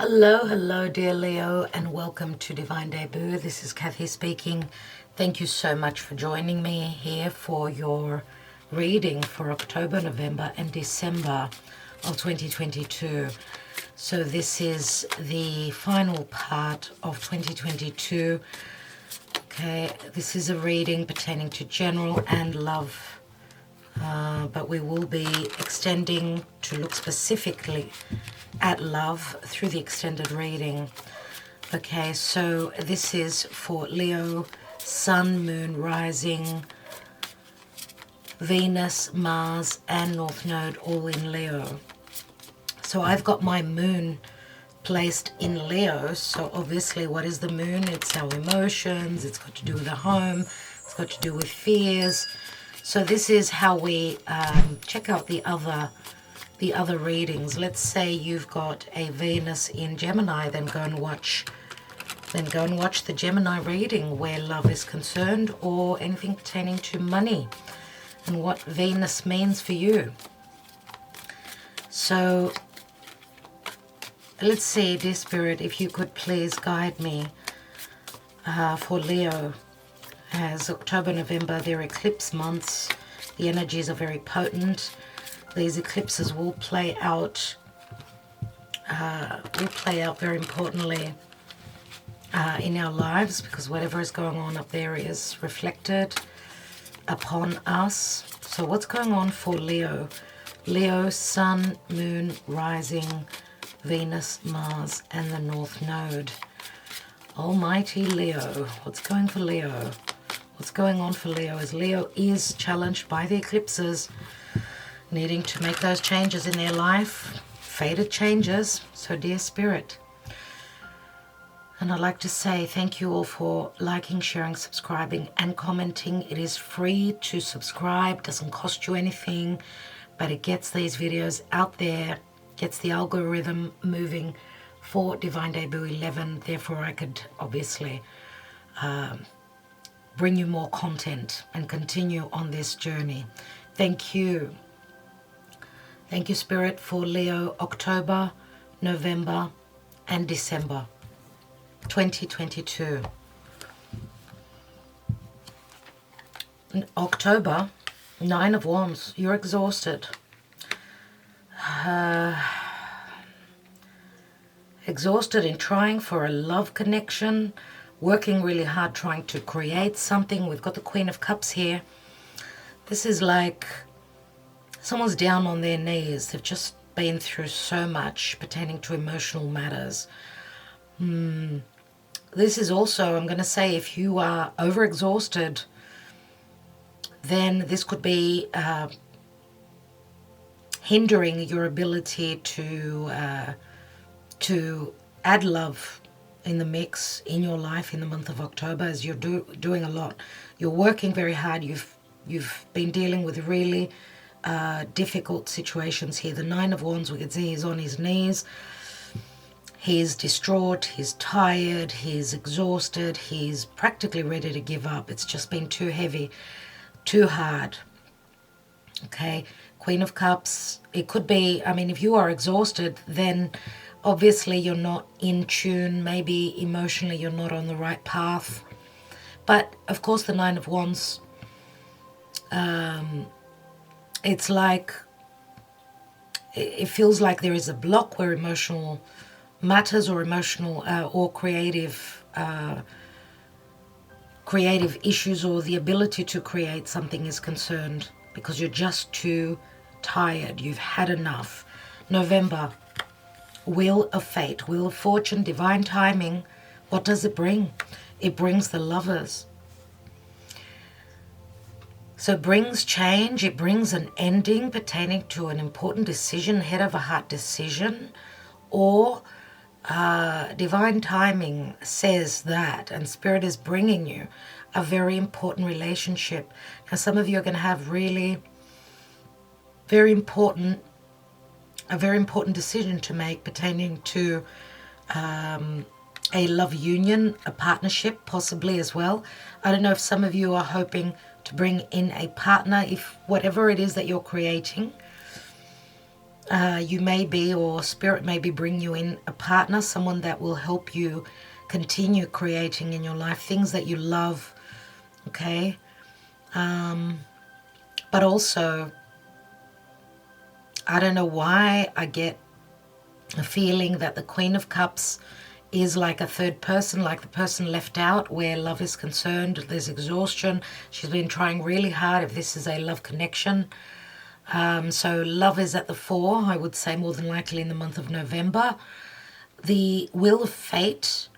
Hello, dear Leo, and welcome to Divine Debut. This is Kathy speaking. Thank you so much for joining me here for your reading for October, November, and December of 2022. So this is the final part of 2022. Okay, this is a reading pertaining to general and love, but we will be extending to look specifically at love through the extended reading. Okay, so this is for Leo, Sun, Moon, Rising, Venus, Mars, and North Node all in Leo. So I've got my Moon placed in Leo. So obviously, what is the Moon? It's our emotions. It's got to do with the home. It's got to do with fears. So this is how we check out the other readings. Let's say you've got a Venus in Gemini, then go and watch the Gemini reading where love is concerned, or anything pertaining to money and what Venus means for you. So let's see, dear Spirit, if you could please guide me for Leo, as October, November, they're eclipse months. The energies are very potent. These eclipses will play out very importantly in our lives, because whatever is going on up there is reflected upon us. So what's going on for Leo? Leo, Sun, Moon, Rising, Venus, Mars, and the North Node. Almighty Leo, what's going for Leo? What's going on for Leo? As Leo is challenged by the eclipses, needing to make those changes in their life, fated changes. So dear Spirit, and I'd like to say thank you all for liking, sharing, subscribing, and commenting. It is free to subscribe, doesn't cost you anything, but it gets these videos out there, gets the algorithm moving for Divine Debut 11. Therefore, I could obviously bring you more content and continue on this journey. Thank you. Thank you, Spirit, for Leo, October, November, and December 2022. In October, 9 of Wands, you're exhausted. Exhausted in trying for a love connection, working really hard trying to create something. We've got the Queen of Cups here. This is like someone's down on their knees. They've just been through so much pertaining to emotional matters. This is also, I'm going to say, if you are overexhausted, then this could be hindering your ability to add love in the mix in your life in the month of October, as you're doing a lot. You're working very hard. You've been dealing with really difficult situations here. The 9 of Wands, we can see he's on his knees. He's distraught, he's tired, he's exhausted, he's practically ready to give up. It's just been too heavy, too hard. Okay, Queen of Cups, it could be, I mean, if you are exhausted, then obviously you're not in tune. Maybe emotionally you're not on the right path. But of course the 9 of Wands, it's like, it feels like there is a block where emotional matters or emotional or creative issues or the ability to create something is concerned, because you're just too tired. You've had enough. November, Wheel of Fate, Wheel of Fortune, divine timing. What does it bring? It brings the Lovers. So it brings change, it brings an ending pertaining to an important decision, head of a heart decision, or divine timing says that, and Spirit is bringing you a very important relationship. Now some of you are going to have really a very important decision to make pertaining to a love union, a partnership possibly as well. I don't know if some of you are hoping to bring in a partner, if whatever it is that you're creating, You may be, or Spirit may be bringing you in a partner, someone that will help you continue creating in your life things that you love, okay? But also, I don't know why I get a feeling that the Queen of Cups is like a third person, like the person left out where love is concerned. There's exhaustion. She's been trying really hard if this is a love connection. So love is at the fore, I would say, more than likely in the month of November. The Wheel of Fate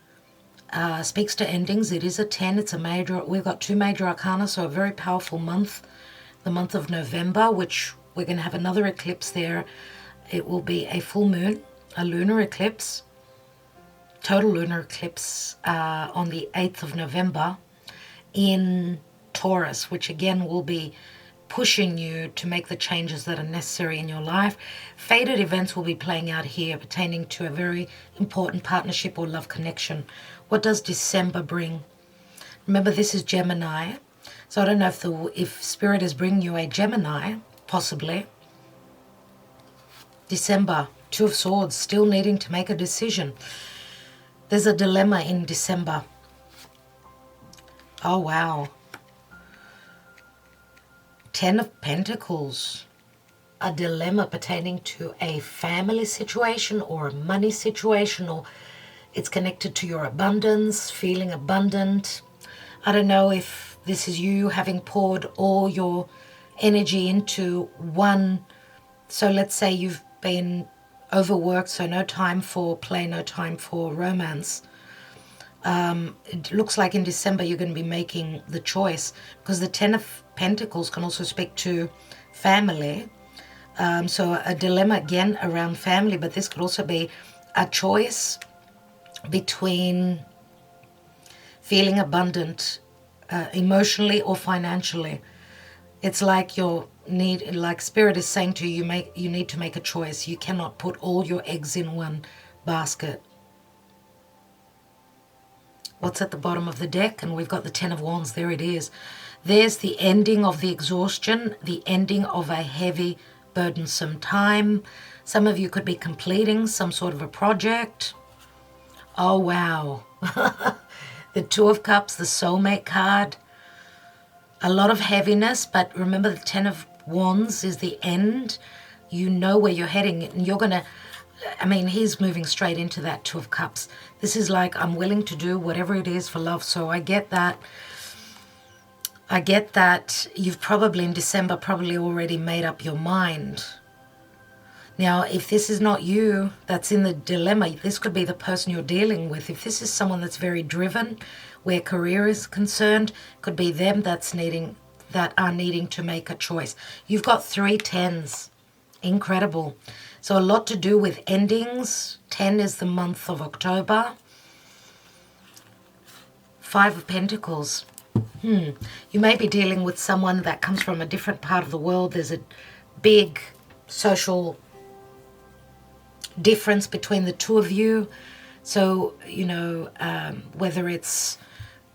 speaks to endings. It is a 10. It's a major. We've got 2 major arcana, so a very powerful month, the month of November, which we're going to have another eclipse there. It will be a full moon, a lunar eclipse, total lunar eclipse on the 8th of November in Taurus, which again will be pushing you to make the changes that are necessary in your life. Fated events will be playing out here pertaining to a very important partnership or love connection. What does December bring? Remember, this is Gemini. So I don't know if Spirit is bringing you a Gemini, possibly. December, 2 of Swords, still needing to make a decision. There's a dilemma in December. Oh, wow. 10 of Pentacles, a dilemma pertaining to a family situation or a money situation, or it's connected to your abundance, feeling abundant. I don't know if this is you having poured all your energy into one. So let's say you've been overworked, so no time for play, no time for romance. It looks like in December you're going to be making the choice, because the 10 of Pentacles can also speak to family. So a dilemma again around family, but this could also be a choice between feeling abundant emotionally or financially. It's like like Spirit is saying to you, you need to make a choice. You cannot put all your eggs in one basket. What's at the bottom of the deck? And we've got the 10 of Wands. There it is. There's the ending of the exhaustion, the ending of a heavy, burdensome time. Some of you could be completing some sort of a project. Oh, wow. The 2 of Cups, the soulmate card. A lot of heaviness, but remember the 10 of Wands is the end. You know where you're heading, and you're going to... I mean, he's moving straight into that 2 of Cups. This is like, I'm willing to do whatever it is for love. So I get that. I get that you've probably in December probably already made up your mind. Now, if this is not you that's in the dilemma, this could be the person you're dealing with. If this is someone that's very driven, where career is concerned, could be them that are needing to make a choice. You've got 3 10s. Incredible. So a lot to do with endings. 10 is the month of October. 5 of Pentacles. You may be dealing with someone that comes from a different part of the world. There's a big social difference between the 2 of you. So, you know, whether it's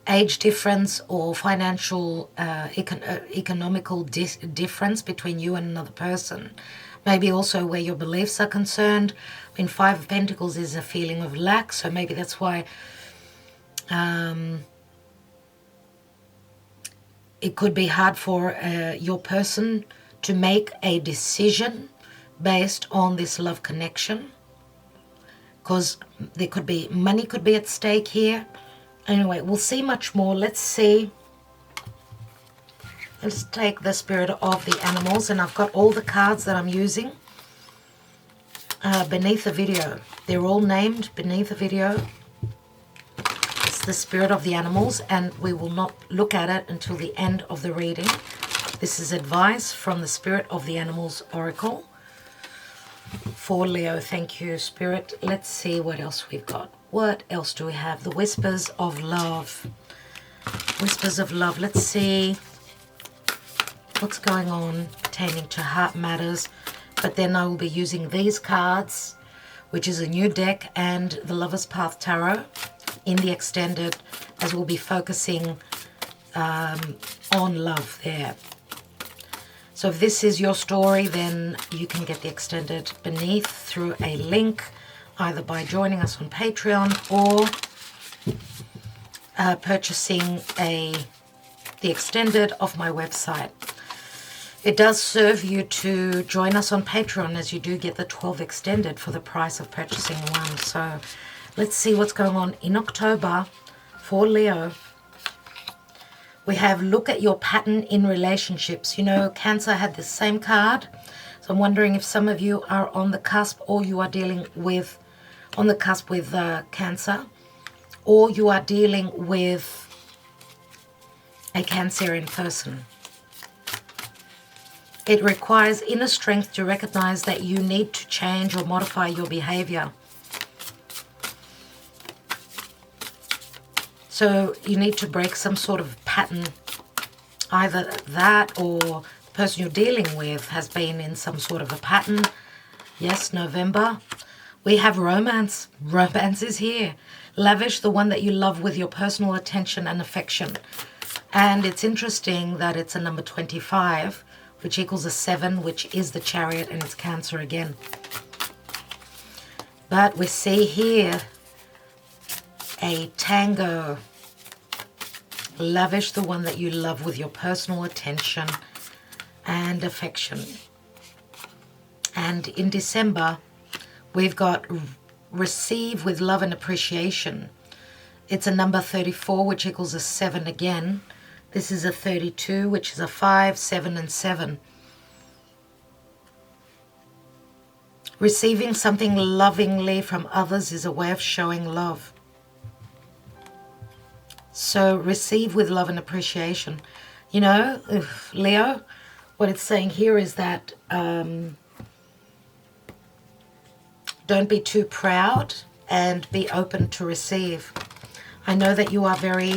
age difference or financial, economical difference between you and another person. Maybe also where your beliefs are concerned. I mean, 5 of Pentacles is a feeling of lack, so maybe that's why it could be hard for your person to make a decision based on this love connection, because there could be money could be at stake here. Anyway, we'll see much more. Let's see. Let's take the spirit of the animals, and I've got all the cards that I'm using beneath the video. They're all named beneath the video. It's the spirit of the animals, and we will not look at it until the end of the reading. This is advice from the Spirit of the Animals Oracle for Leo. Thank you, Spirit. Let's see what else we've got. What else do we have? The Whispers of Love. Whispers of Love. Let's see what's going on pertaining to heart matters. But then I will be using these cards, which is a new deck, and the Lover's Path Tarot in the extended, as we'll be focusing on love there. So if this is your story, then you can get the extended beneath through a link, either by joining us on Patreon or purchasing the extended off my website. It does serve you to join us on Patreon, as you do get the 12 extended for the price of purchasing one. So let's see what's going on in October for Leo. We have look at your pattern in relationships. You know, Cancer had the same card. So I'm wondering if some of you are on the cusp, or you are dealing with, on the cusp with Cancer, or you are dealing with a Cancerian person. It requires inner strength to recognize that you need to change or modify your behavior. So you need to break some sort of pattern. Either that, or the person you're dealing with has been in some sort of a pattern. Yes, November. We have romance. Romance is here. Lavish the one that you love with your personal attention and affection. And it's interesting that it's a number 25, which equals a 7, which is the Chariot, and it's Cancer again. But we see here a tango. Lavish the one that you love with your personal attention and affection. And in December, we've got receive with love and appreciation. It's a number 34, which equals a 7 again. This is a 32, which is a 5, 7, and 7. Receiving something lovingly from others is a way of showing love. So receive with love and appreciation. You know, Leo, what it's saying here is that don't be too proud and be open to receive. I know that you are very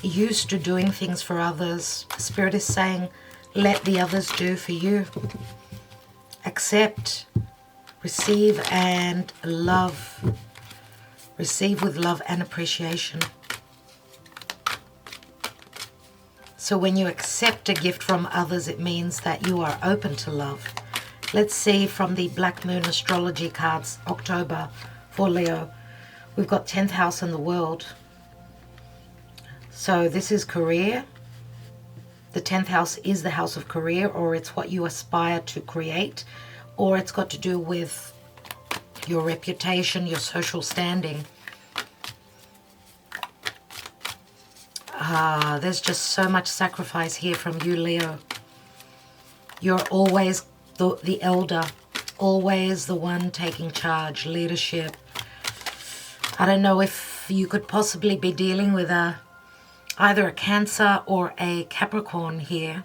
used to doing things for others. Spirit is saying, let the others do for you. Accept, receive, and love. Receive with love and appreciation. So when you accept a gift from others, it means that you are open to love. Let's see from the Black Moon Astrology cards, October for Leo. We've got 10th house in the world. So this is career. The 10th house is the house of career, or it's what you aspire to create, or it's got to do with your reputation, your social standing. There's just so much sacrifice here from you, Leo. You're always the elder, always the one taking charge, leadership. I don't know if you could possibly be dealing with either a Cancer or a Capricorn here,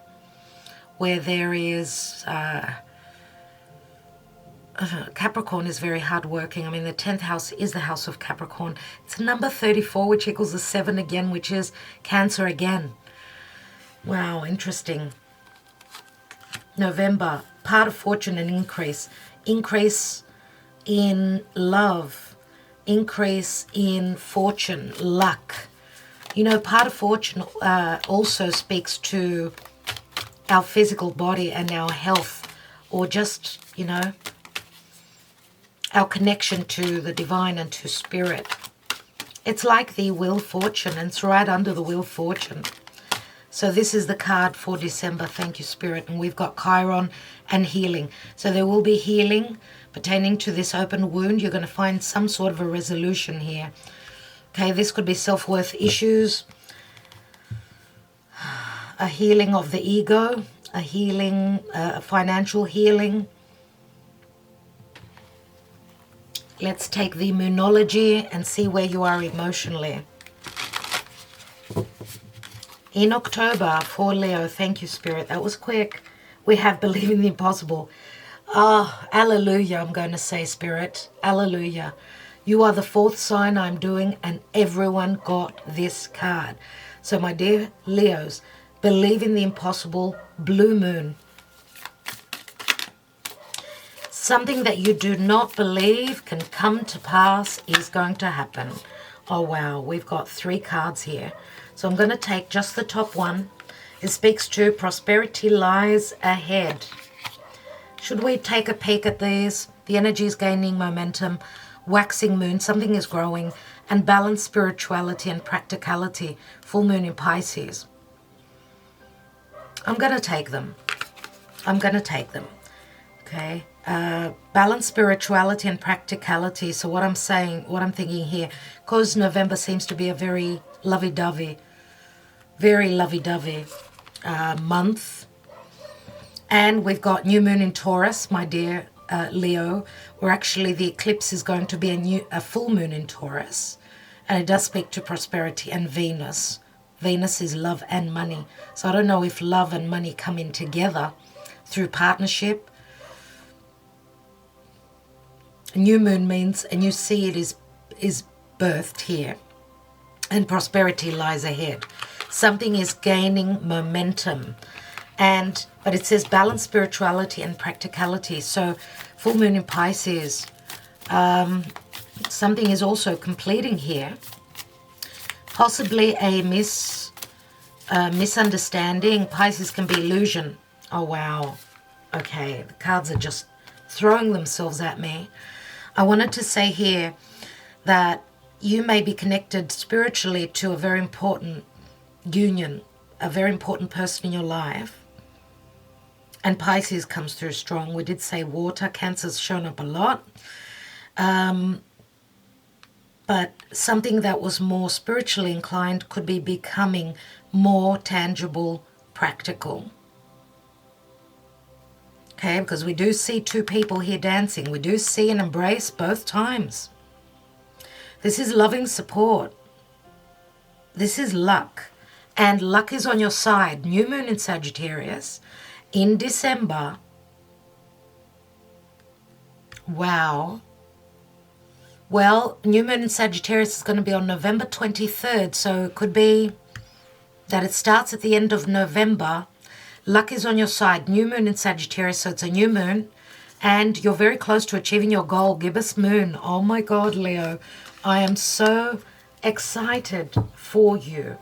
where there is Capricorn is very hardworking. I mean, the 10th house is the house of Capricorn. It's number 34, which equals a 7 again, which is Cancer again. Wow, interesting. November, part of fortune and increase. Increase in love. Increase in fortune, luck. You know, part of fortune also speaks to our physical body and our health, or just, you know, our connection to the divine and to spirit. It's like the Wheel of Fortune, and it's right under the Wheel of Fortune. So this is the card for December. Thank you, Spirit. And we've got Chiron and healing. So there will be healing pertaining to this open wound. You're going to find some sort of a resolution here. Okay, this could be self-worth issues, a healing of the ego, a healing, a financial healing. Let's take the Moonology and see where you are emotionally. In October for Leo, thank you, Spirit. That was quick. We have believing the impossible. Ah, alleluia, I'm going to say, Spirit. Alleluia. You are the 4th sign I'm doing, and everyone got this card. So, my dear Leos, believe in the impossible. Blue moon. Something that you do not believe can come to pass is going to happen. Oh, wow. We've got 3 cards here. So I'm going to take just the top one. It speaks to prosperity lies ahead. Should we take a peek at these? The energy is gaining momentum, waxing moon, something is growing, and balanced spirituality and practicality, full moon in Pisces. I'm going to take them. I'm going to take them. Okay. Balanced spirituality and practicality. So what I'm saying, what I'm thinking here, because November seems to be a very lovey-dovey month. And we've got new moon in Taurus, my dear Leo, where actually the eclipse is going to be a full moon in Taurus. And it does speak to prosperity and Venus. Venus is love and money. So I don't know if love and money come in together through partnership. A new moon means a new seed is birthed here. And prosperity lies ahead. Something is gaining momentum. But it says balanced spirituality and practicality. So full moon in Pisces. Something is also completing here. Possibly a misunderstanding. Pisces can be illusion. Oh, wow. Okay, the cards are just throwing themselves at me. I wanted to say here that you may be connected spiritually to a very important union, a very important person in your life. And Pisces comes through strong. We did say water. Cancer's shown up a lot. But something that was more spiritually inclined could be becoming more tangible, practical. Okay, because we do see two people here dancing. We do see an embrace both times. This is loving support. This is luck. And luck is on your side. New moon in Sagittarius in December. Wow. Well, new moon in Sagittarius is going to be on November 23rd. So it could be that it starts at the end of November. Luck is on your side. New moon in Sagittarius, so it's a new moon. And you're very close to achieving your goal. Gibbous moon. Oh my God, Leo. I am so excited for you.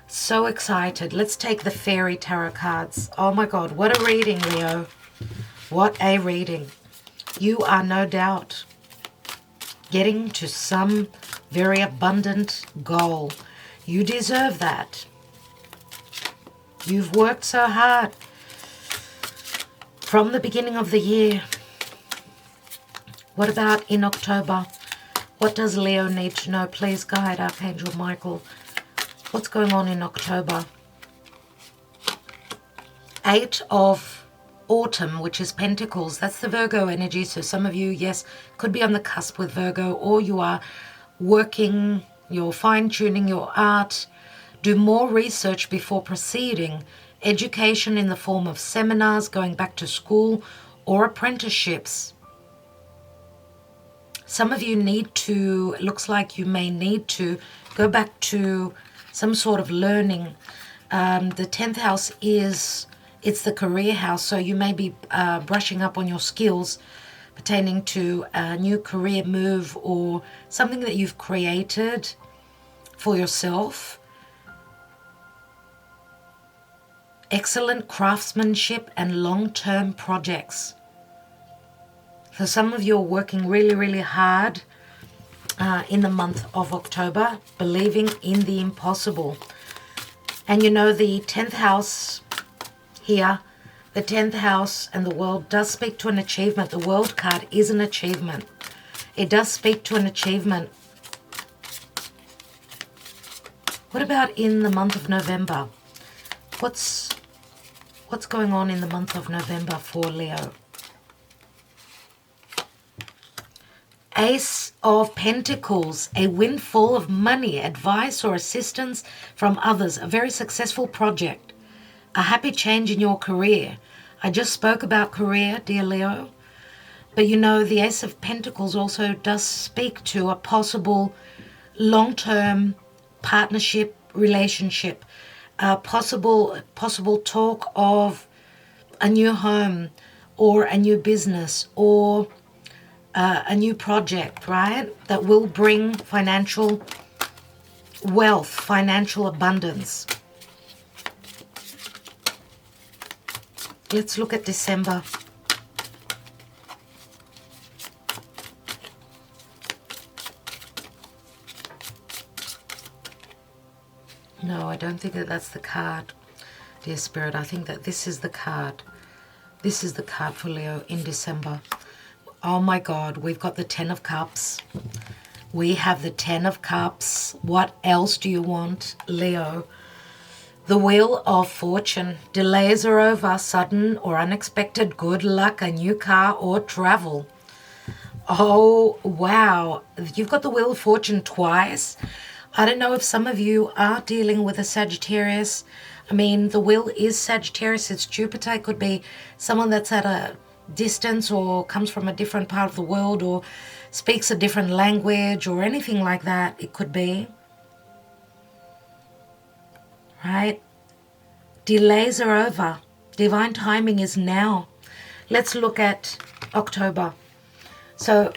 So excited. Let's take the fairy tarot cards. Oh my God, what a reading, Leo. What a reading. You are no doubt getting to some very abundant goal. You deserve that. You've worked so hard from the beginning of the year. What about in October? What does Leo need to know? Please guide Archangel Michael. What's going on in October? 8 of autumn, which is Pentacles. That's the Virgo energy. So some of you, yes, could be on the cusp with Virgo, or you are working, you're fine-tuning your art. Do more research before proceeding. Education in the form of seminars, going back to school, or apprenticeships. Some of you need to, it looks like you may need to go back to some sort of learning. The 10th house it's the career house, so you may be brushing up on your skills pertaining to a new career move or something that you've created for yourself. Excellent craftsmanship and long-term projects. So some of you are working really, really hard in the month of October, believing in the impossible. And you know, the 10th house here, the 10th house and the world does speak to an achievement. The world card is an achievement. It does speak to an achievement. What about in the month of November? What's going on in the month of November for Leo? Ace of Pentacles, a windfall of money, advice or assistance from others, a very successful project, a happy change in your career. I just spoke about career, dear Leo, but you know the Ace of Pentacles also does speak to a possible long-term partnership, relationship, possible talk of a new home or a new business or a new project, right? That will bring financial wealth, financial abundance. Let's look at December. No, I don't think that that's the card, dear Spirit. I think that this is the card. This is the card for Leo in December. Oh my God, we've got the Ten of Cups. We have the Ten of Cups. What else do you want, Leo? The Wheel of Fortune. Delays are over. Sudden or unexpected good luck, a new car or travel. Oh, wow. You've got the Wheel of Fortune twice. I don't know if some of you are dealing with a Sagittarius. I mean, the wheel is Sagittarius. It's Jupiter. It could be someone that's at a distance or comes from a different part of the world or speaks a different language or anything like that. It could be. Right? Delays are over. Divine timing is now. Let's look at October. So,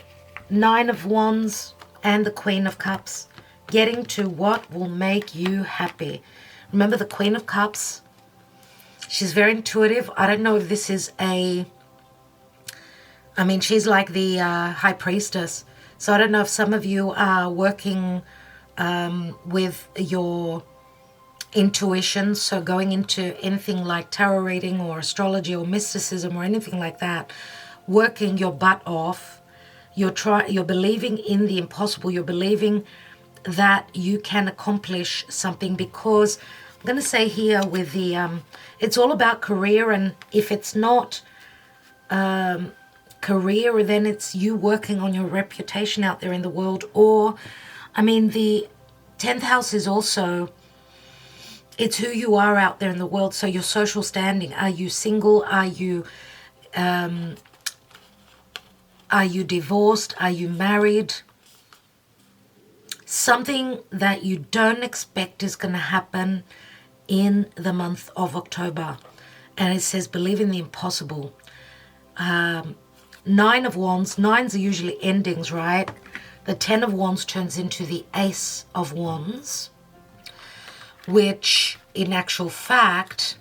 Nine of Wands and the Queen of Cups. Getting to what will make you happy. Remember the Queen of Cups? She's very intuitive. I don't know if this is a... I mean, she's like the High Priestess. So I don't know if some of you are working with your intuition. So going into anything like tarot reading or astrology or mysticism or anything like that. Working your butt off. You're believing in the impossible. You're believing that you can accomplish something, because I'm going to say here with the it's all about career, and if it's not career, then it's you working on your reputation out there in the world. Or I mean, the 10th house is also, it's who you are out there in the world. So your social standing, are you single, are you divorced, are you married? Something that you don't expect is going to happen in the month of October. And it says, believe in the impossible. Nine of Wands. Nines are usually endings, right? The 10 of Wands turns into the Ace of Wands, which in actual fact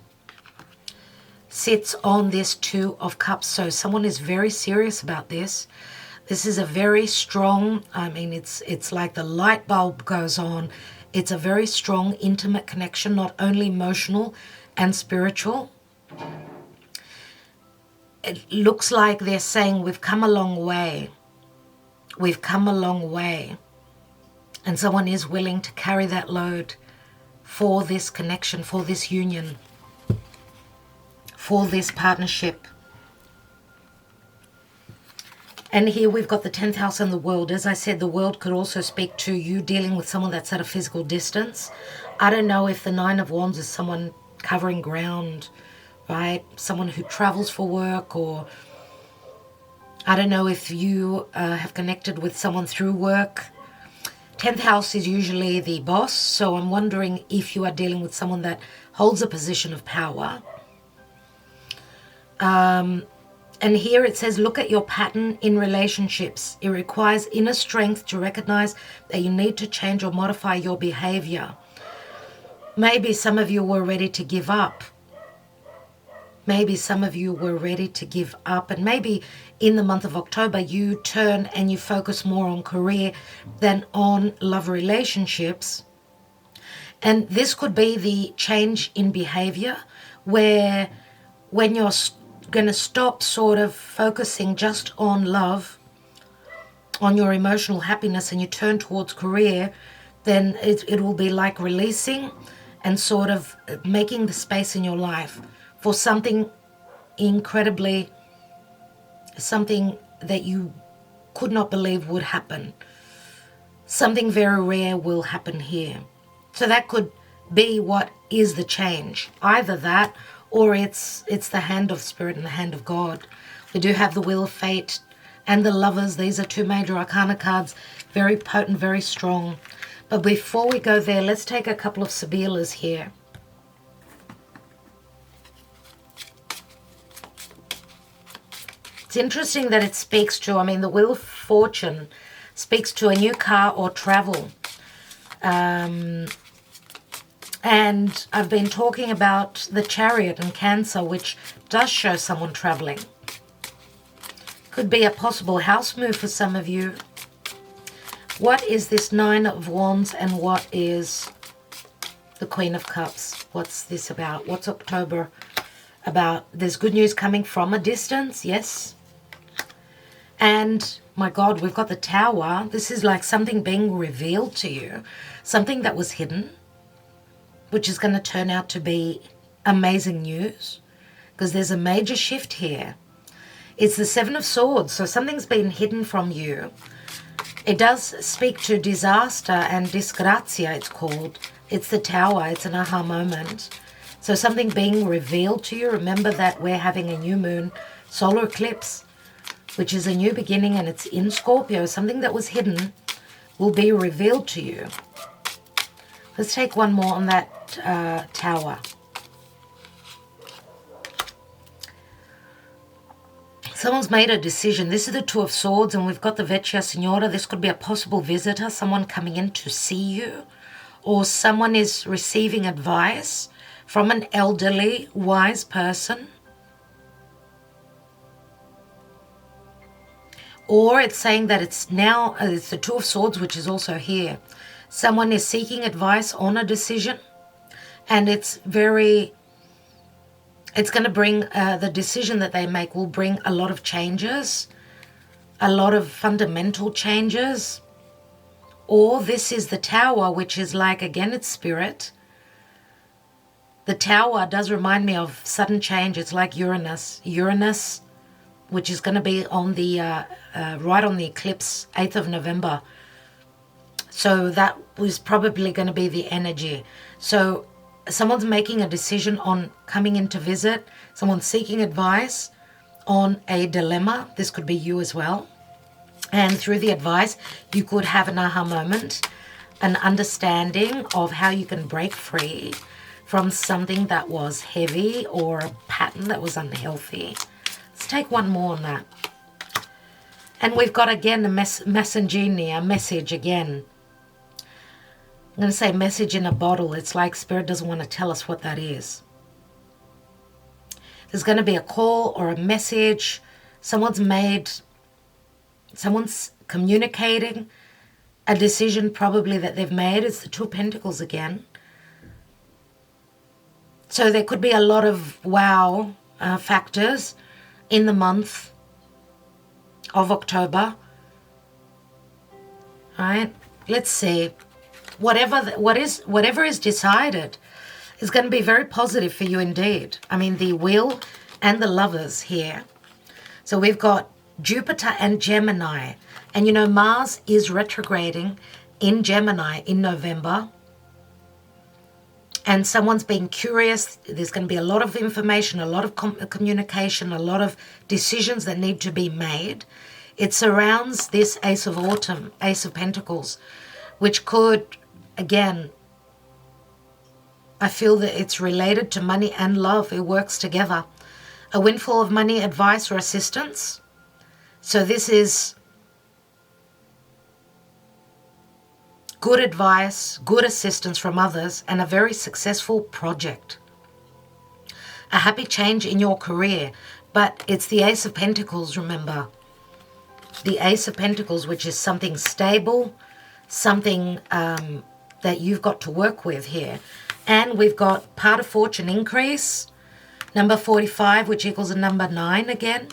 sits on this Two of Cups. So someone is very serious about this. This is a very strong, I mean, it's like the light bulb goes on. It's a very strong, intimate connection, not only emotional and spiritual. It looks like they're saying, we've come a long way. We've come a long way. And someone is willing to carry that load for this connection, for this union, for this partnership. And here we've got the 10th house and the world. As I said, the world could also speak to you dealing with someone that's at a physical distance. I don't know if the 9 of Wands is someone covering ground, right? Someone who travels for work, or I don't know if you have connected with someone through work. 10th house is usually the boss, so I'm wondering if you are dealing with someone that holds a position of power. And here it says, look at your pattern in relationships. It requires inner strength to recognize that you need to change or modify your behavior. Maybe some of you were ready to give up. Maybe some of you were ready to give up. And maybe in the month of October, you turn and you focus more on career than on love relationships. And this could be the change in behavior, where when you're going to stop sort of focusing just on love, on your emotional happiness, and you turn towards career, then it will be like releasing and sort of making the space in your life for something incredibly, something that you could not believe would happen. Something very rare will happen here. So that could be what is the change. Either that, or it's the hand of Spirit and the hand of God. We do have the Wheel of Fate and the Lovers. These are two major arcana cards. Very potent, very strong. But before we go there, let's take a couple of Sibillas here. It's interesting that it speaks to, I mean, the Wheel of Fortune speaks to a new car or travel. And I've been talking about the Chariot and Cancer, which does show someone traveling. Could be a possible house move for some of you. What is this Nine of Wands and what is the Queen of Cups? What's this about? What's October about? There's good news coming from a distance, yes. And my God, we've got the Tower. This is like something being revealed to you, something that was hidden, which is going to turn out to be amazing news because there's a major shift here. It's the Seven of Swords, so something's been hidden from you. It does speak to disaster and disgrazia, it's called. It's the Tower, it's an aha moment. So something being revealed to you. Remember that we're having a new moon solar eclipse, which is a new beginning, and it's in Scorpio. Something that was hidden will be revealed to you. Let's take one more on that Tower. Someone's made a decision. This is the Two of Swords, and we've got the Vecchia Signora. This could be a possible visitor, someone coming in to see you, or someone is receiving advice from an elderly, wise person. Or it's saying that it's now, it's the Two of Swords, which is also here. Someone is seeking advice on a decision, and it's going to bring, the decision that they make will bring a lot of changes, a lot of fundamental changes. Or this is the Tower, which is like, again, it's spirit. The Tower does remind me of sudden change. It's like Uranus, which is going to be on the, right on the eclipse, 8th of November. So that was probably going to be the energy. So someone's making a decision on coming in to visit. Someone's seeking advice on a dilemma. This could be you as well. And through the advice, you could have an aha moment, an understanding of how you can break free from something that was heavy or a pattern that was unhealthy. Let's take one more on that. And we've got, again, a Masenghini, a message again. I'm going to say message in a bottle. It's like Spirit doesn't want to tell us what that is. There's going to be a call or a message. Someone's communicating a decision probably that they've made. It's the Two of Pentacles again. So there could be a lot of wow factors in the month of October. All right, let's see. Whatever is decided is going to be very positive for you indeed. I mean, the Wheel and the Lovers here. So we've got Jupiter and Gemini. And you know, Mars is retrograding in Gemini in November. And someone's being curious. There's going to be a lot of information, a lot of communication, a lot of decisions that need to be made. It surrounds this Ace of Autumn, Ace of Pentacles, which could, again, I feel that it's related to money and love. It works together. A windfall of money, advice, or assistance. So this is good advice, good assistance from others, and a very successful project. A happy change in your career. But it's the Ace of Pentacles, remember. The Ace of Pentacles, which is something stable, something that you've got to work with here. And we've got part of fortune increase, number 45, which equals a number 9 again.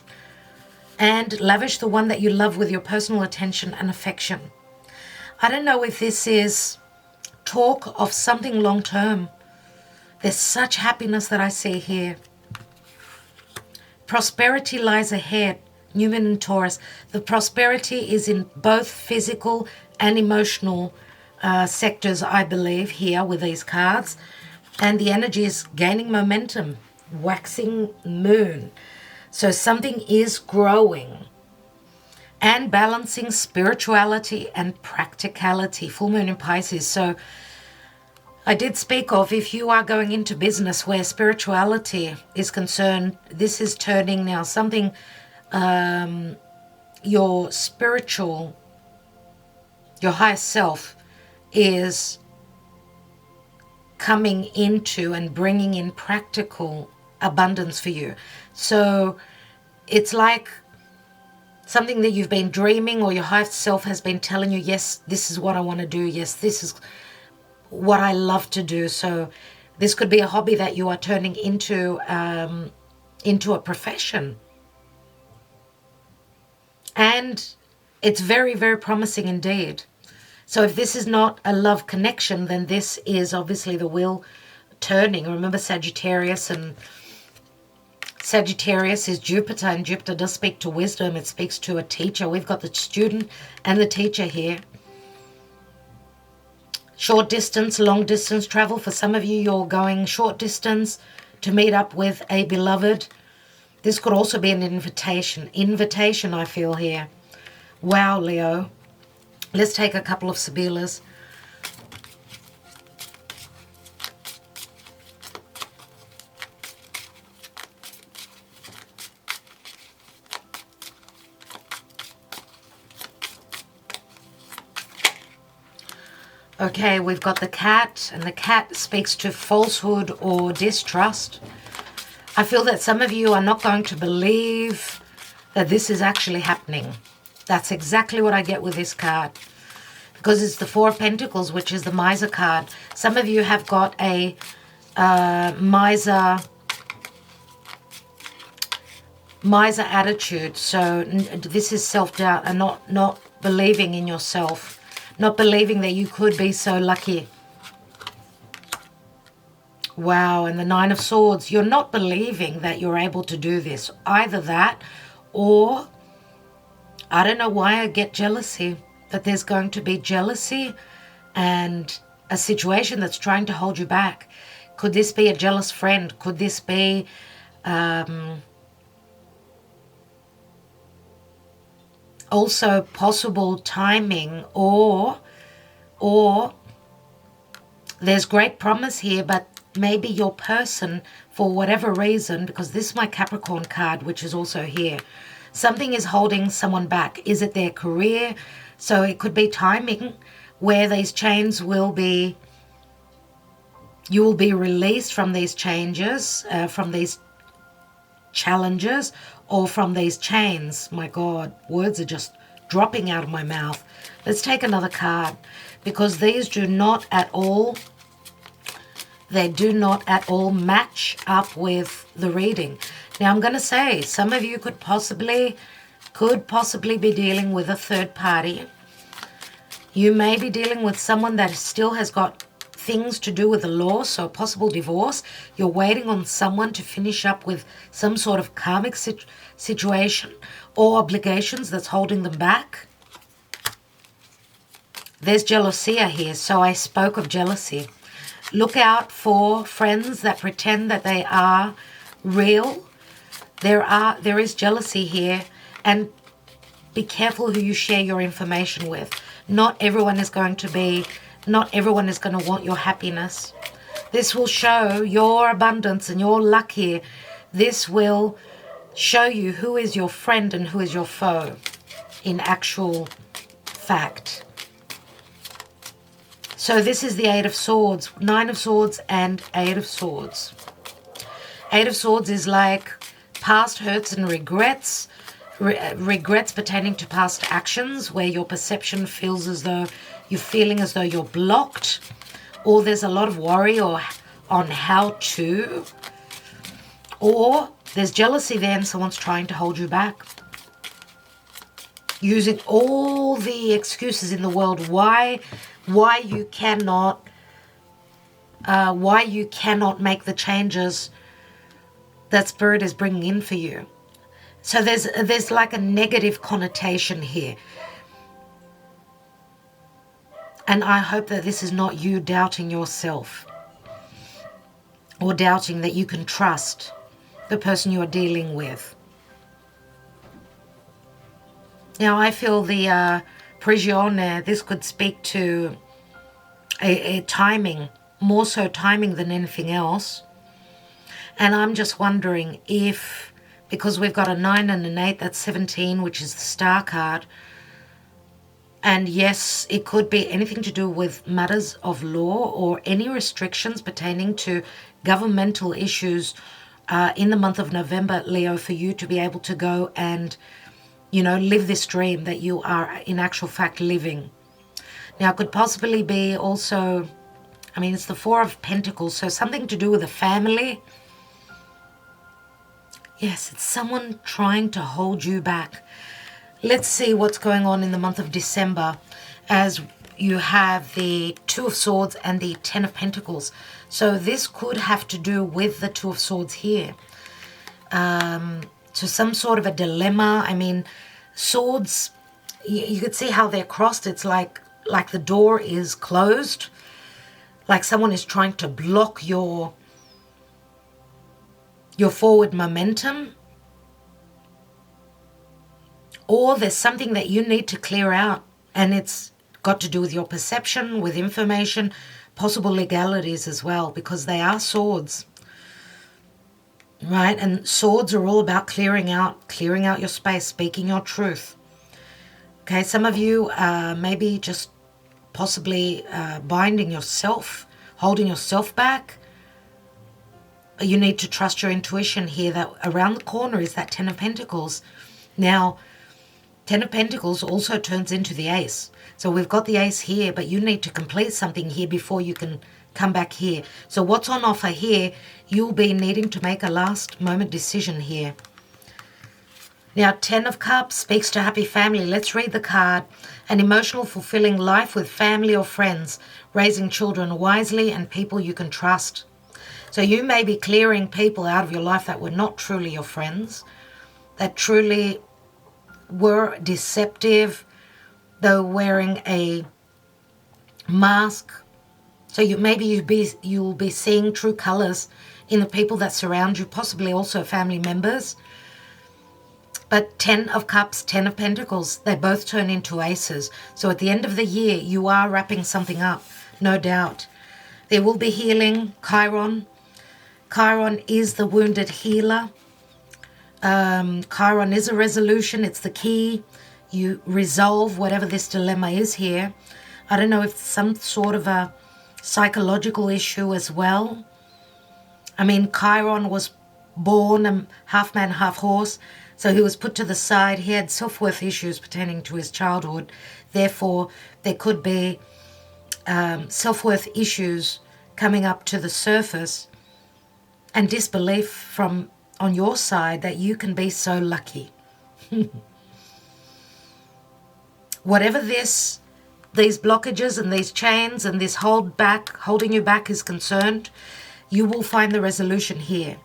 And lavish the one that you love with your personal attention and affection. I don't know if this is talk of something long term. There's such happiness that I see here. Prosperity lies ahead. New Moon and Taurus. The prosperity is in both physical and emotional sectors, I believe, here with these cards. And the energy is gaining momentum. Waxing moon. So something is growing. And balancing spirituality and practicality. Full moon in Pisces. So I did speak of, if you are going into business where spirituality is concerned, this is turning now something, your spiritual, your higher self is coming into and bringing in practical abundance for you. So it's like something that you've been dreaming, or your higher self has been telling you, yes, this is what I want to do. Yes, this is what I love to do. So this could be a hobby that you are turning into a profession. And it's very, very promising indeed. So if this is not a love connection, then this is obviously the wheel turning. Remember Sagittarius, and Sagittarius is Jupiter, and Jupiter does speak to wisdom. It speaks to a teacher. We've got the student and the teacher here. Short distance, long distance travel. For some of you, you're going short distance to meet up with a beloved. This could also be an invitation. Invitation, I feel here. Wow, Leo. Let's take a couple of Sibillas. Okay, we've got the cat, and the cat speaks to falsehood or distrust. I feel that some of you are not going to believe that this is actually happening. That's exactly what I get with this card, because it's the Four of Pentacles, which is the miser card. Some of you have got a miser attitude. So this is self-doubt and not believing in yourself. Not believing that you could be so lucky. Wow, and the Nine of Swords. You're not believing that you're able to do this. Either that, or I don't know why I get jealousy. That there's going to be jealousy and a situation that's trying to hold you back. Could this be a jealous friend? Could this be also possible timing, or there's great promise here, but maybe your person, for whatever reason, because this is my Capricorn card, which is also here, something is holding someone back. Is it their career? So it could be timing where these chains will be, you will be released from these changes, from these challenges, or from these chains. My God, words are just dropping out of my mouth. Let's take another card, because these do not at all, they do not at all match up with the reading. Now I'm going to say some of you could possibly be dealing with a third party. You may be dealing with someone that still has got things to do with the law, so a possible divorce. You're waiting on someone to finish up with some sort of karmic situation or obligations that's holding them back. There's jealousy here, so I spoke of jealousy. Look out for friends that pretend that they are real. There is jealousy here, and be careful who you share your information with. Not everyone is going to want your happiness. This will show your abundance and your luck here. This will show you who is your friend and who is your foe in actual fact. So this is the Eight of Swords, Nine of Swords and Eight of Swords. Eight of Swords is like past hurts and regrets, regrets pertaining to past actions where your perception feels as though you're feeling as though you're blocked, or there's a lot of worry or on how to, or there's jealousy there and someone's trying to hold you back, using all the excuses in the world why you cannot make the changes that Spirit is bringing in for you. So there's like a negative connotation here. And I hope that this is not you doubting yourself or doubting that you can trust the person you are dealing with. Now, I feel the prigione, this could speak to a timing, more so timing than anything else. And I'm just wondering if, because we've got a 9 and an 8, that's 17, which is the star card, And yes, it could be anything to do with matters of law or any restrictions pertaining to governmental issues in the month of November, Leo, for you to be able to go and, you know, live this dream that you are in actual fact living. Now, it could possibly be also, I mean, it's the Four of Pentacles, so something to do with a family. Yes, it's someone trying to hold you back. Let's see what's going on in the month of December as you have the Two of Swords and the Ten of Pentacles. So this could have to do with the Two of Swords here. So some sort of a dilemma. I mean, swords, you could see how they're crossed. It's like the door is closed, like someone is trying to block your forward momentum. Or there's something that you need to clear out, and it's got to do with your perception, with information, possible legalities as well, because they are swords, right? And swords are all about clearing out your space, speaking your truth. Okay, some of you maybe just possibly binding yourself, holding yourself back. You need to trust your intuition here that around the corner is that Ten of Pentacles. Now, Ten of Pentacles also turns into the Ace. So we've got the Ace here, but you need to complete something here before you can come back here. So what's on offer here, you'll be needing to make a last moment decision here. Now, Ten of Cups speaks to happy family. Let's read the card. An emotional, fulfilling life with family or friends, raising children wisely and people you can trust. So you may be clearing people out of your life that were not truly your friends, that truly were deceptive. They were wearing a mask. So you'll be seeing true colors in the people that surround you, possibly also family members. But Ten of Cups, Ten of Pentacles, they both turn into aces. So at the end of the year, you are wrapping something up, no doubt. There will be healing. Chiron. Chiron is the wounded healer. Chiron is a resolution. It's the key. You resolve whatever this dilemma is here. I don't know if it's some sort of a psychological issue as well. I mean, Chiron was born half man, half horse. So he was put to the side. He had self-worth issues pertaining to his childhood. Therefore, there could be self-worth issues coming up to the surface and disbelief from on your side that you can be so lucky. Whatever these blockages and these chains and this holding you back is concerned, you will find the resolution here.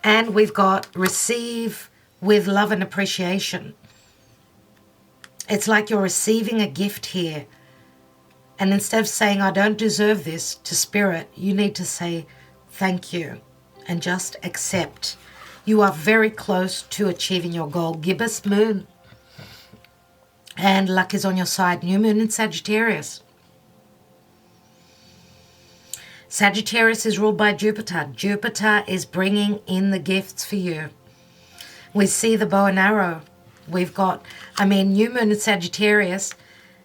And we've got receive with love and appreciation. It's like you're receiving a gift here. And instead of saying, I don't deserve this, to Spirit, you need to say, thank you, and just accept. You are very close to achieving your goal. Gibbous moon. And luck is on your side. New moon in Sagittarius. Sagittarius is ruled by Jupiter. Jupiter is bringing in the gifts for you. We see the bow and arrow. We've got, new moon in Sagittarius.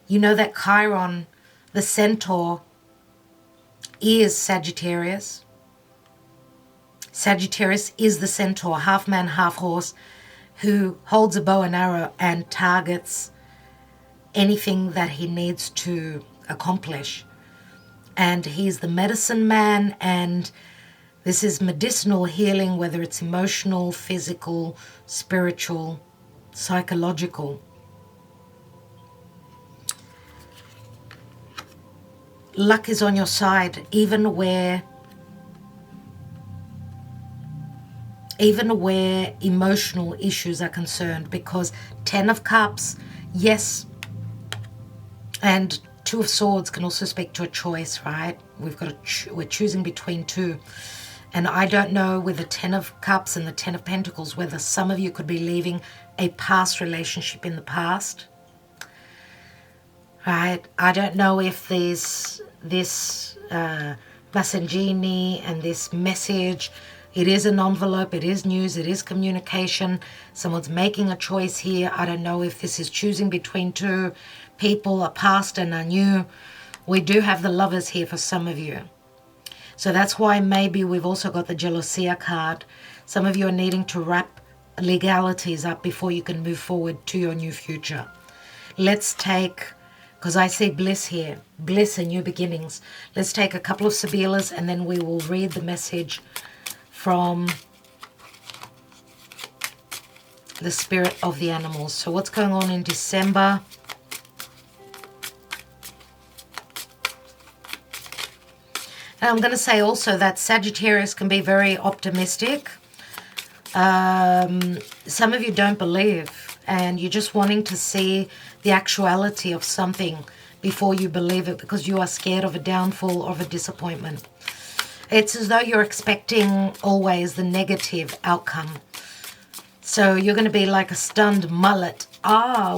You know that Chiron, the centaur, is Sagittarius. Sagittarius is the centaur, half man, half horse, who holds a bow and arrow and targets anything that he needs to accomplish. And he's the medicine man, and this is medicinal healing, whether it's emotional, physical, spiritual, psychological. Luck is on your side, even where emotional issues are concerned, because Ten of Cups, yes, and Two of Swords can also speak to a choice, right? We're choosing between two. And I don't know with the Ten of Cups and the Ten of Pentacles whether some of you could be leaving a past relationship in the past. Right? I don't know if this Masenghini and this message It is an envelope, it is news, it is communication. Someone's making a choice here. I don't know if this is choosing between two people, a past and a new. We do have the Lovers here for some of you. So that's why maybe we've also got the Jealousy card. Some of you are needing to wrap legalities up before you can move forward to your new future. Let's take, because I see bliss here, bliss and new beginnings. Let's take a couple of Sibillas and then we will read the message from the spirit of the animals. So what's going on in December? And I'm going to say also that Sagittarius can be very optimistic. Some of you don't believe and you're just wanting to see the actuality of something before you believe it because you are scared of a downfall or of a disappointment. It's as though you're expecting always the negative outcome. So you're going to be like a stunned mullet.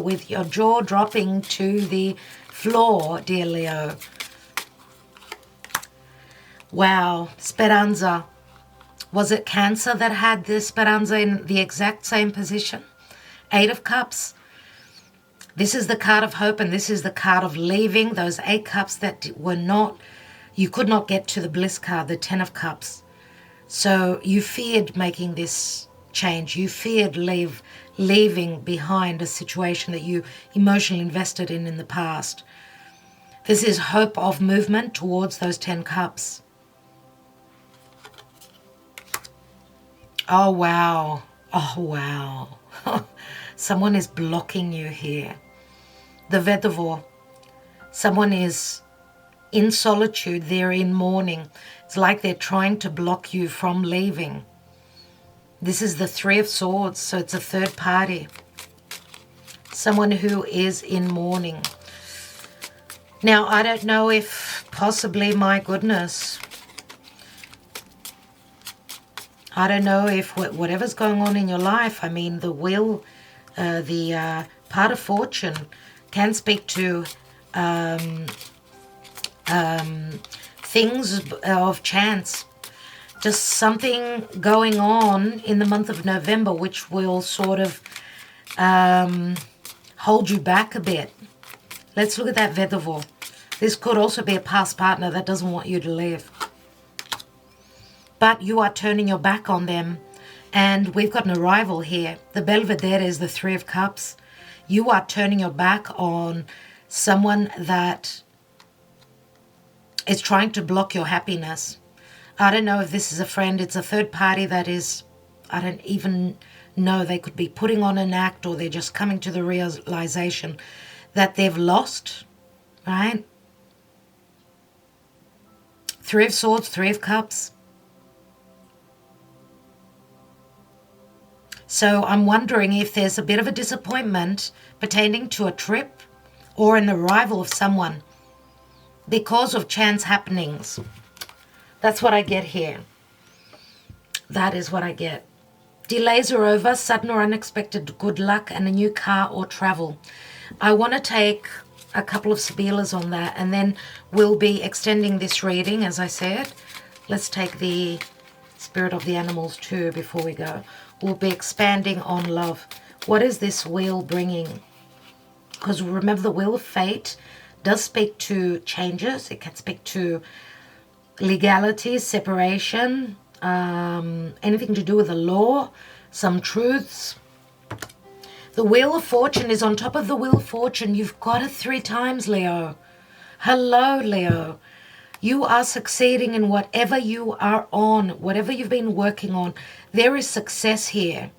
With your jaw dropping to the floor, dear Leo. Wow, Speranza. Was it Cancer that had the Speranza in the exact same position? 8 of Cups. This is the card of hope and this is the card of leaving. Those 8 cups that were not, you could not get to the bliss card, the 10 of Cups. So you feared making this change. You feared leaving behind a situation that you emotionally invested in the past. This is hope of movement towards those 10 cups. Oh, wow. Oh, wow. Someone is blocking you here. The Vedavor. Someone is in solitude. They're in mourning. It's like they're trying to block you from leaving. This is the 3 of Swords, so it's a third party. Someone who is in mourning. Now, I don't know if possibly, my goodness, I don't know if whatever's going on in your life, I mean, the wheel, the part of fortune can speak to things of chance. Just something going on in the month of November which will sort of hold you back a bit. Let's look at that Vedavor. This could also be a past partner that doesn't want you to leave. But you are turning your back on them. And we've got an arrival here. The Belvedere is the 3 of Cups. You are turning your back on someone that is trying to block your happiness. I don't know if this is a friend. It's a third party that is, I don't even know. They could be putting on an act or they're just coming to the realization that they've lost, right? 3 of Swords, 3 of Cups. So I'm wondering if there's a bit of a disappointment pertaining to a trip or an arrival of someone because of chance happenings. That's what I get here. That is what I get. Delays are over, sudden or unexpected good luck and a new car or travel. I want to take a couple of Sibillas on that and then we'll be extending this reading, as I said. Let's take the spirit of the animals too before we go. We'll be expanding on love. What is this wheel bringing? Because remember, the wheel of fate does speak to changes. It can speak to legality, separation, anything to do with the law, some truths. The Wheel of Fortune is on top of the Wheel of Fortune. You've got it 3 times, Leo. Hello, Leo. You are succeeding in whatever you are on, whatever you've been working on. There is success here.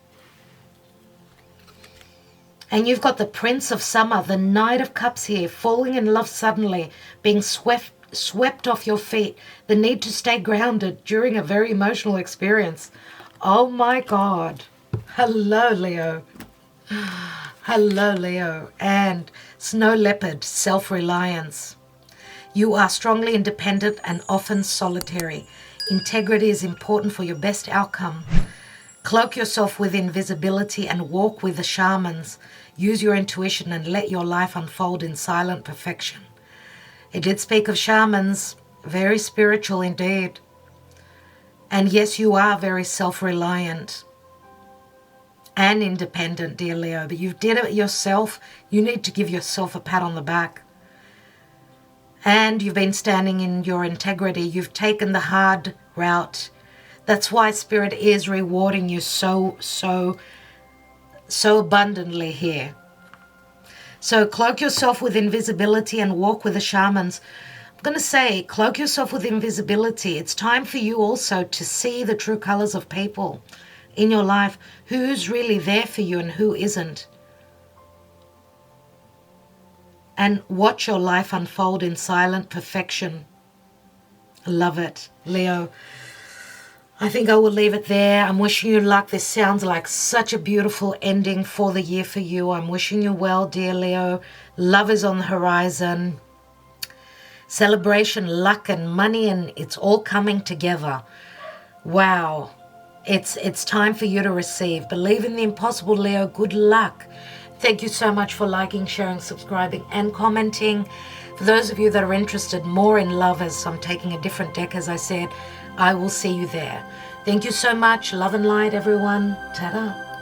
And you've got the Prince of Summer, the Knight of Cups here, falling in love suddenly, being swept off your feet, the need to stay grounded during a very emotional experience. Oh my God. Hello, Leo. Hello, Leo. And Snow Leopard, self-reliance. You are strongly independent and often solitary. Integrity is important for your best outcome. Cloak yourself with invisibility and walk with the shamans. Use your intuition and let your life unfold in silent perfection. It did speak of shamans, very spiritual indeed. And yes, you are very self-reliant and independent, dear Leo, but you did it yourself. You need to give yourself a pat on the back. And you've been standing in your integrity. You've taken the hard route. That's why Spirit is rewarding you so abundantly here. So cloak yourself with invisibility and walk with the shamans. I'm going to say, cloak yourself with invisibility. It's time for you also to see the true colors of people in your life. Who's really there for you and who isn't. And watch your life unfold in silent perfection. I love it, Leo. I think I will leave it there. I'm wishing you luck. This sounds like such a beautiful ending for the year for you. I'm wishing you well, dear Leo. Love is on the horizon. Celebration, luck, and money, and it's all coming together. Wow. It's time for you to receive. Believe in the impossible, Leo. Good luck. Thank you so much for liking, sharing, subscribing, and commenting. For those of you that are interested more in love, as I'm taking a different deck, as I said, I will see you there. Thank you so much. Love and light, everyone. Ta-da.